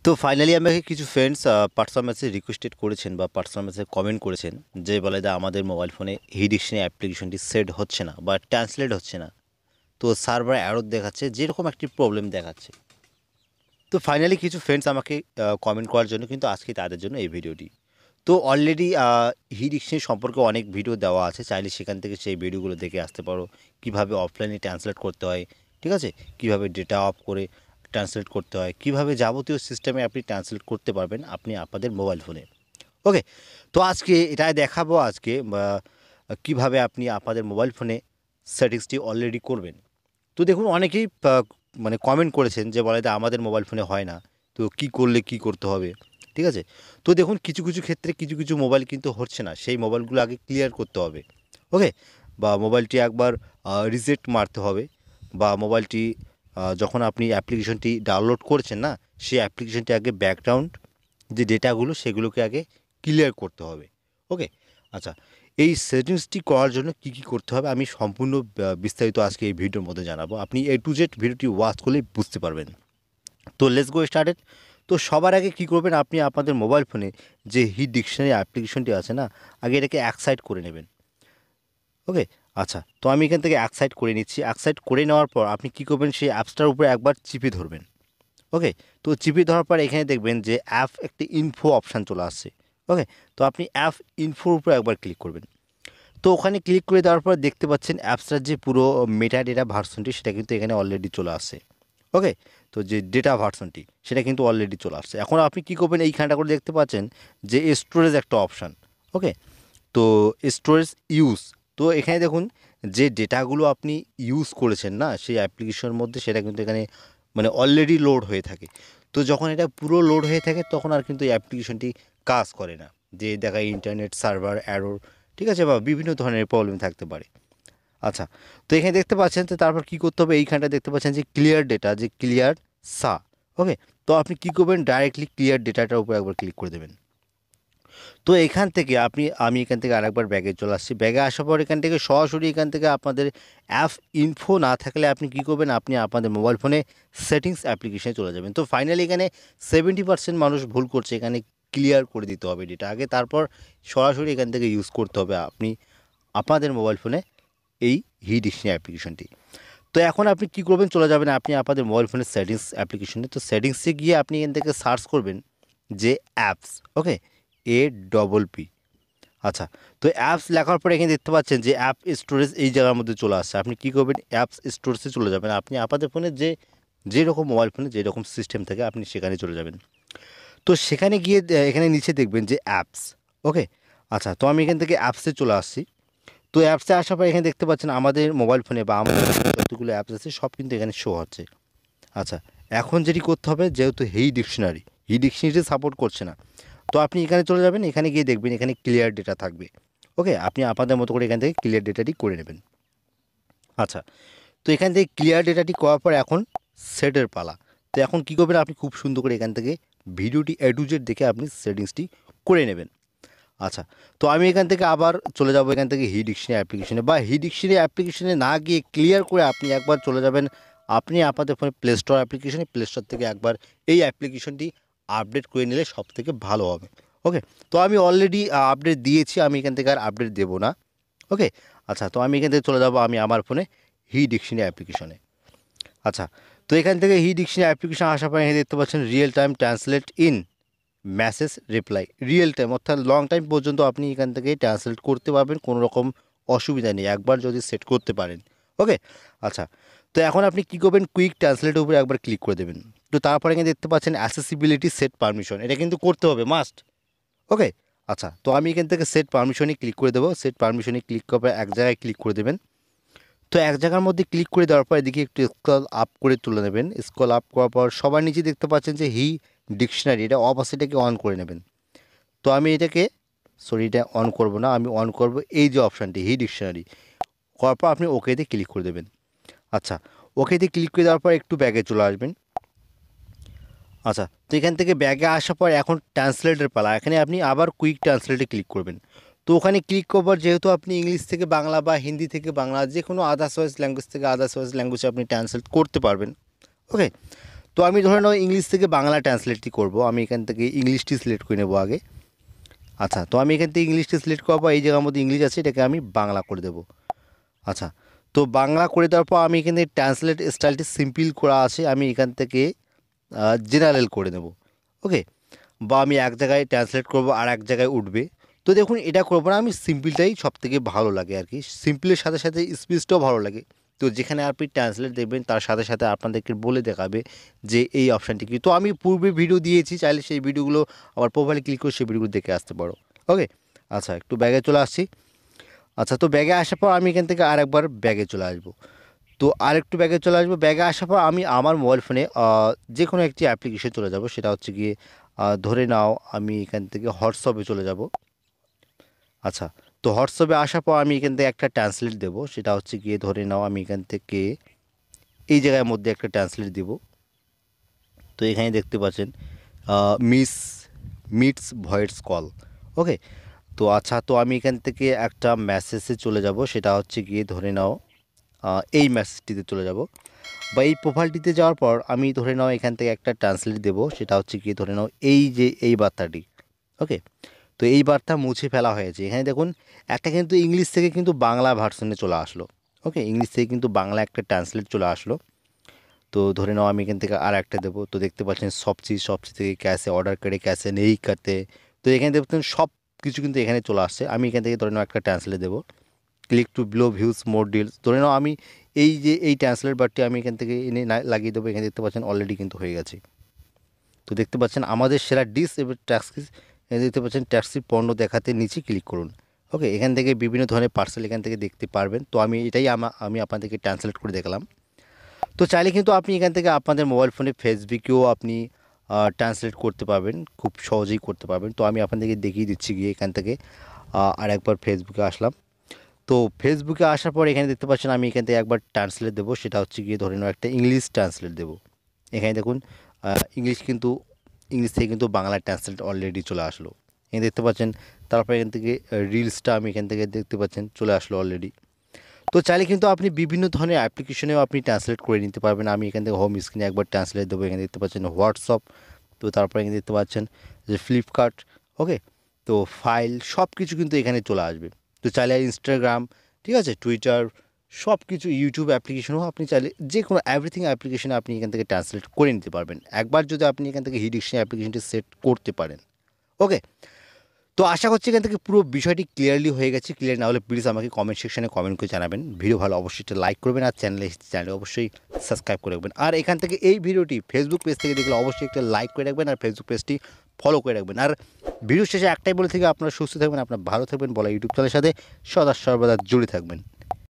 তো ফাইনালি আমাকে কিছু ফ্রেন্ডস পার্সোনাল মেসেজ রিকোয়েস্টেড করেছেন বা পার্সোনাল মেসেজে কমেন্ট করেছেন যে বলে দা আমাদের মোবাইল ফোনে হি ডিকশনারি অ্যাপ্লিকেশনটি সেট হচ্ছে না বা ট্রান্সলেট হচ্ছে না। তো সার্ভার এরর দেখাচ্ছে, যেরকম একটি প্রবলেম দেখাচ্ছে। তো ফাইনালি কিছু ফ্রেন্ডস আমাকে কমেন্ট করার জন্য কিন্তু আজকে তাদের জন্য এই ভিডিওটি। তো অলরেডি হি ডিকশনারি সম্পর্কে অনেক ভিডিও দেওয়া আছে, চাইলে সেখান থেকে সেই ভিডিওগুলো দেখে আসতে পারো। কীভাবে অফলাইনে ট্রান্সলেট করতে হয়, ঠিক আছে, কীভাবে ডেটা অফ করে ট্রান্সলেট করতে হয়, কীভাবে যাবতীয় সিস্টেমে আপনি ট্রান্সলেট করতে পারবেন আপনি আপনাদের মোবাইল ফোনে। ওকে, তো আজকে এটাই দেখাবো আজকে কীভাবে আপনি আপনাদের মোবাইল ফোনে সেটিংসটি অলরেডি করবেন। তো দেখুন, অনেকেই মানে কমেন্ট করেছেন যে বলে যে আমাদের মোবাইল ফোনে হয় না, তো কী করলে কী করতে হবে, ঠিক আছে। তো দেখুন, কিছু কিছু ক্ষেত্রে কিছু কিছু মোবাইল কিন্তু হচ্ছে না, সেই মোবাইলগুলো আগে ক্লিয়ার করতে হবে। ওকে, বা মোবাইলটি একবার রিসেট মারতে হবে, বা মোবাইলটি যখন আপনি অ্যাপ্লিকেশনটি ডাউনলোড করছেন না, সেই অ্যাপ্লিকেশনটি আগে ব্যাকগ্রাউন্ড যে ডেটাগুলো সেগুলোকে আগে ক্লিয়ার করতে হবে। ওকে, আচ্ছা, এই সেটিংসটি করার জন্য কী কী করতে হবে আমি সম্পূর্ণ বিস্তারিত আজকে এই ভিডিওর মধ্যে জানাবো। আপনি A to Z ভিডিওটি ওয়াচ করলেই বুঝতে পারবেন। তো লেটস গো স্টার্টেড। তো সবার আগে কী করবেন, আপনি আপনাদের মোবাইল ফোনে যে হি ডিকশনারি অ্যাপ্লিকেশনটি আছে না, আগে এটাকে এক সাইড করে নেবেন। ওকে, আচ্ছা, তো আমি এখান থেকে এক সাইড করে নিচ্ছি। এক সাইড করে নেওয়ার পর আপনি কী করবেন, সেই অ্যাপসটার উপরে একবার চিপে ধরবেন। ওকে, তো চিপে ধরার পর এখানে দেখবেন যে অ্যাপ একটি ইনফো অপশান চলে আসছে। ওকে, তো আপনি অ্যাপ ইনফোর উপরে একবার ক্লিক করবেন। তো ওখানে ক্লিক করে দেওয়ার পর দেখতে পাচ্ছেন অ্যাপসটার যে পুরো মেটা ডেটা ভার্সনটি সেটা কিন্তু এখানে অলরেডি চলে আসছে। ওকে, তো যে ডেটা ভার্সনটি সেটা কিন্তু অলরেডি চলে আসছে। এখন আপনি কী করবেন, এইখানটা করে দেখতে পাচ্ছেন যে স্টোরেজ একটা অপশান। ওকে, তো স্টোরেজ ইউজ, তো এখানে দেখুন যে ডেটাগুলো আপনি ইউজ করেছেন না সেই অ্যাপ্লিকেশনের মধ্যে, সেটা কিন্তু এখানে মানে অলরেডি লোড হয়ে থাকে। তো যখন এটা পুরো লোড হয়ে থাকে তখন আর কিন্তু এই অ্যাপ্লিকেশনটি কাজ করে না, যে দেখায় ইন্টারনেট সার্ভার এরর, ঠিক আছে, বা বিভিন্ন ধরনের প্রবলেম থাকতে পারে। আচ্ছা, তো এখানে দেখতে পাচ্ছেন, তো তারপর কী করতে হবে, এইখানটা দেখতে পাচ্ছেন যে ক্লিয়ার ডেটা, যে ক্লিয়ার সা। ওকে, তো আপনি কী করবেন, ডাইরেক্টলি ক্লিয়ার ডেটাটার উপর একবার ক্লিক করে দেবেন। তো এখান থেকে আমি এখান থেকে আরেকবার ব্যাগে চলে আসছি। ব্যাগে আসার পর এখান থেকে সরাসরি এখান থেকে আপনাদের অ্যাপ ইনফো না থাকলে আপনি কী করবেন, আপনি আপনাদের মোবাইল ফোনে সেটিংস অ্যাপ্লিকেশনে চলে যাবেন। তো ফাইনালি এখানে 70% মানুষ ভুল করছে, এখানে ক্লিয়ার করে দিতে হবে ডেটা আগে, তারপর সরাসরি এখান থেকে ইউজ করতে হবে আপনি আপনাদের মোবাইল ফোনে এই হি ডিকশনারি অ্যাপ্লিকেশনটি। তো এখন আপনি কী করবেন, চলে যাবেন আপনি আপনাদের মোবাইল ফোনের সেটিংস অ্যাপ্লিকেশনে। তো সেটিংসে গিয়ে আপনি এখান থেকে সার্চ করবেন যে অ্যাপস। ওকে, APP। আচ্ছা, তো অ্যাপস লেখার পরে এখানে দেখতে পাচ্ছেন যে অ্যাপ স্টোরেজ এই জায়গার মধ্যে চলে আসছে। আপনি কী করবেন, অ্যাপস স্টোরেজে চলে যাবেন। আপনি আপনাদের ফোনে যেরকম মোবাইল ফোনে যেরকম সিস্টেম থাকে আপনি সেখানে চলে যাবেন। তো সেখানে গিয়ে এখানে নিচে দেখবেন যে অ্যাপস। ওকে, আচ্ছা, তো আমি এখান থেকে অ্যাপসে চলে আসছি। তো অ্যাপসে আসার পর এখানে দেখতে পাচ্ছেন আমাদের মোবাইল ফোনে বা আমাদের যতগুলো অ্যাপস আছে সব কিন্তু এখানে শো হচ্ছে। আচ্ছা, এখন যেটি করতে হবে, যেহেতু হি ডিকশনারি সাপোর্ট করছে না, তো আপনি এখানে চলে যাবেন। এখানে গিয়ে দেখবেন এখানে ক্লিয়ার ডেটা থাকবে। ওকে, আপনি আপনাদের মতো করে এখান থেকে ক্লিয়ার ডেটাটি করে নেবেন। আচ্ছা, তো এখান থেকে ক্লিয়ার ডেটাটি করার পর এখন সেটের পালা। তো এখন কী করবেন, আপনি খুব সুন্দর করে এখান থেকে ভিডিওটি A to Z দেখে আপনি সেটিংসটি করে নেবেন। আচ্ছা, তো আমি এখান থেকে আবার চলে যাব এখান থেকে হি ডিকশনারি অ্যাপ্লিকেশনে, বা হি ডিকশনারি অ্যাপ্লিকেশনে না গিয়ে ক্লিয়ার করে আপনি একবার চলে যাবেন আপনি আপনাদের ফোনে প্লে স্টোর অ্যাপ্লিকেশনে। প্লে স্টোর থেকে একবার এই অ্যাপ্লিকেশনটি আপডেট করে নিলে সবথেকে ভালো হবে। ওকে, তো আমি অলরেডি আপডেট দিয়েছি, আমি এখান থেকে আর আপডেট দেবো না। ওকে, আচ্ছা, তো আমি এখান থেকে চলে যাব আমি আমার ফোনে হি ডিকশনারি অ্যাপ্লিকেশনে। আচ্ছা, তো এখান থেকে হি ডিকশনারি অ্যাপ্লিকেশন আসার পর এখানে দেখতে পাচ্ছেন real time translate in message reply, real time অর্থাৎ লং টাইম পর্যন্ত আপনি এখান থেকে ট্রান্সলেট করতে পারবেন, কোনো রকম অসুবিধা নেই একবার যদি সেট করতে পারেন। ওকে, আচ্ছা, তো এখন আপনি কী করবেন, কুইক ট্রান্সলেটের উপরে একবার ক্লিক করে দেবেন। তো তারপরে এখানে দেখতে পাচ্ছেন অ্যাসেসিবিলিটি সেট পারমিশন, এটা কিন্তু করতে হবে মাস্ট। ওকে, আচ্ছা, তো আমি এখান থেকে সেট পারমিশনে ক্লিক করে দেবো। সেট পারমিশনে ক্লিক করার পর এক জায়গায় ক্লিক করে দেবেন। তো এক জায়গার মধ্যে ক্লিক করে দেওয়ার পর এদিকে একটু স্ক্রল আপ করে তুলে নেবেন। স্ক্রল আপ করার পর সবার নিচে দেখতে পাচ্ছেন যে হি ডিকশনারি, এটা অফ আছে, এটাকে অন করে নেবেন। তো আমি এটাকে এটা অন করব না, আমি অন করব এই যে অপশানটি হি ডিকশনারি, করার পর আপনি ওকেতে ক্লিক করে দেবেন। আচ্ছা, ওকেতে ক্লিক করে দেওয়ার পর একটু ব্যাগে চলে আসবেন। আচ্ছা, তো এখান থেকে ব্যাগে আসার পর এখন ট্রান্সলেটের পালা, এখানে আপনি আবার কুইক ট্রান্সলেটে ক্লিক করবেন। তো ওখানে ক্লিক করবার যেহেতু আপনি ইংলিশ থেকে বাংলা বা হিন্দি থেকে বাংলা যে কোনো আদার্স ওয়াইজ ল্যাঙ্গুয়েজ থেকে আদার্স ওয়াইজ ল্যাঙ্গুয়েজে আপনি ট্রান্সলেট করতে পারবেন। ওকে, তো আমি ধরে নাও ইংলিশ থেকে বাংলা ট্রান্সলেটটি করব। আমি এখান থেকে ইংলিশটি সিলেক্ট করে নেব আগে। আচ্ছা, তো আমি এখান থেকে ইংলিশটি সিলেক্ট করার পর এই জায়গার মধ্যে ইংলিশ আছে, এটাকে আমি বাংলা করে দেবো। আচ্ছা, তো বাংলা করে দেওয়ার পর আমি এখানে ট্রান্সলেট স্টাইলটি সিম্পল করা আছে, আমি এখান থেকে জেনারেল করে নেব। ওকে, বা আমি এক জায়গায় ট্রান্সলেট করব আর এক জায়গায় উঠবে। তো দেখুন, এটা করবো না, আমি সিম্পলটাই সবথেকে ভালো লাগে আর কি। সিম্পলের সাথে সাথে স্পিচটাও ভালো লাগে। তো যেখানে আপনি ট্রান্সলেট দেখবেন তার সাথে সাথে আপনাদেরকে বলে দেখাবে যে এই অপশানটি কি। তো আমি পূর্বে ভিডিও দিয়েছি, চাইলে সেই ভিডিওগুলো আবার প্রোফাইলে ক্লিক করে সেই ভিডিওগুলো দেখে আসতে পারো। ওকে, আচ্ছা, একটু ব্যাগে চলে আসছি। আচ্ছা, তো ব্যাগে আসার পর আমি এখান থেকে আরেকবার ব্যাগে চলে আসবো। তো আরেকটু ব্যাগে চলে আসবো। ব্যাগে আসার পর আমি আমার মোবাইল ফোনে যে কোনো একটি অ্যাপ্লিকেশন চলে যাব। সেটা হচ্ছে গিয়ে ধরে নাও আমি এখান থেকে হোয়াটসঅ্যাপে চলে যাব। আচ্ছা, তো হোয়াটসঅ্যাপে আসার পর আমি এখান থেকে একটা ট্রান্সলেট দেবো। সেটা হচ্ছে গিয়ে ধরে নাও আমি এখান থেকে এই জায়গার মধ্যে একটা ট্রান্সলেট দেব। তো এখানে দেখতে পাচ্ছেন মিস মিটস ভয়েস কল। ওকে, তো আচ্ছা, তো আমি এখান থেকে একটা মেসেজে চলে যাব। সেটা হচ্ছে গিয়ে ধরে নাও এই মেসেজটিতে চলে যাব, বা এই প্রোফাইলটিতে যাওয়ার পর আমি ধরে নাও এখান থেকে একটা ট্রান্সলেট দেবো। সেটা হচ্ছে গিয়ে ধরে নাও এই যে এই বার্তাটি। ওকে, তো এই বার্তা মুছে ফেলা হয়েছে। এখানে দেখুন, একটা কিন্তু ইংলিশ থেকে কিন্তু বাংলা ভার্সনে চলে আসলো। ওকে, ইংলিশ থেকে কিন্তু বাংলা একটা ট্রান্সলেট চলে আসলো। তো ধরে নাও আমি এখান থেকে আর একটা দেবো। তো দেখতে পাচ্ছেন সবচেয়ে থেকে ক্যাশে অর্ডার করে ক্যাশে নেই করতে। তো এখানে দেখতেন সব কিছু কিন্তু এখানে চলে আসছে। আমি এখান থেকে ধরে নাও একটা ট্রান্সলেট দেবো। Click to below views more deals. ধরে নাও আমি এই যে এই ট্রান্সলেট বারটি আমি এখান থেকে এনে লাগিয়ে দেবো। এখানে দেখতে পাচ্ছেন অলরেডি কিন্তু হয়ে গেছে। তো দেখতে পাচ্ছেন আমাদের সেরা ডিস এবং ট্যাক্সি, দেখতে পাচ্ছেন ট্যাক্সি পণ্য দেখাতে নিচে ক্লিক করুন। ওকে, এখান থেকে বিভিন্ন ধরনের পার্সেল এখান থেকে দেখতে পারবেন। তো আমি এটাই আমি আপনাদেরকে ট্রান্সলেট করে দেখালাম। তো চাইলে কিন্তু আপনি এখান থেকে আপনাদের মোবাইল ফোনে ফেসবুকেও আপনি ট্রান্সলেট করতে পারবেন, খুব সহজেই করতে পারবেন। তো আমি আপনাদেরকে দেখিয়ে দিচ্ছি গিয়ে এখান থেকে আর একবার ফেসবুকে আসলাম। তো ফেসবুকে আসার পর এখানে দেখতে পাচ্ছেন আমি এখান থেকে একবার ট্রান্সলেট দেবো। সেটা হচ্ছে গিয়ে ধরে নাও একটা ইংলিশ ট্রান্সলেট দেবো। এখানে দেখুন ইংলিশ থেকে কিন্তু বাংলা ট্রান্সলেট অলরেডি চলে আসলো। এখানে দেখতে পাচ্ছেন। তারপর এখান থেকে রিলসটা আমি এখান থেকে দেখতে পাচ্ছেন চলে আসলো অলরেডি। তো চাইলে কিন্তু আপনি বিভিন্ন ধরনের অ্যাপ্লিকেশনেও আপনি ট্রান্সলেট করে নিতে পারবেন। আমি এখান থেকে হোম স্ক্রিনে একবার ট্রান্সলেট দেবো। এখানে দেখতে পাচ্ছেন হোয়াটসঅ্যাপ। তো তারপরে এখানে দেখতে পাচ্ছেন যে ফ্লিপকার্ট। ওকে, তো ফাইল সব কিছু কিন্তু এখানে চলে আসবে। তো চাইলে ইনস্টাগ্রাম, ঠিক আছে, টুইটার, সব কিছু ইউটিউব অ্যাপ্লিকেশনও আপনি চাইলে যে কোনো এভরিথিং অ্যাপ্লিকেশনে আপনি এখান থেকে ট্রান্সলেট করে নিতে পারবেন, একবার যদি আপনি এখান থেকে হিডিকশন অ্যাপ্লিকেশনটি সেট করতে পারেন। ওকে, তো আশা করছি এখান থেকে পুরো বিষয়টি ক্লিয়ারলি হয়ে গেছে। ক্লিয়ার না হলে প্লিজ আমাকে কমেন্ট সেকশনে কমেন্ট করে জানাবেন। ভিডিও ভালো অবশ্যই একটা লাইক করবেন, আর চ্যানেলে অবশ্যই সাবস্ক্রাইব করে রাখবেন। আর এখান থেকে এই ভিডিওটি ফেসবুক পেজ থেকে দেখলে অবশ্যই একটা লাইক করে রাখবেন, আর ফেসবুক পেজটি ফলো করে রাখবেন। আর ভিডিও শেষে একটাই বলে থেকে আপনারা সুস্থ থাকবেন, আপনারা ভালো থাকবেন, বলা ইউটিউব চ্যানেলের সাথে সদা সর্বদা জুড়ে থাকবেন।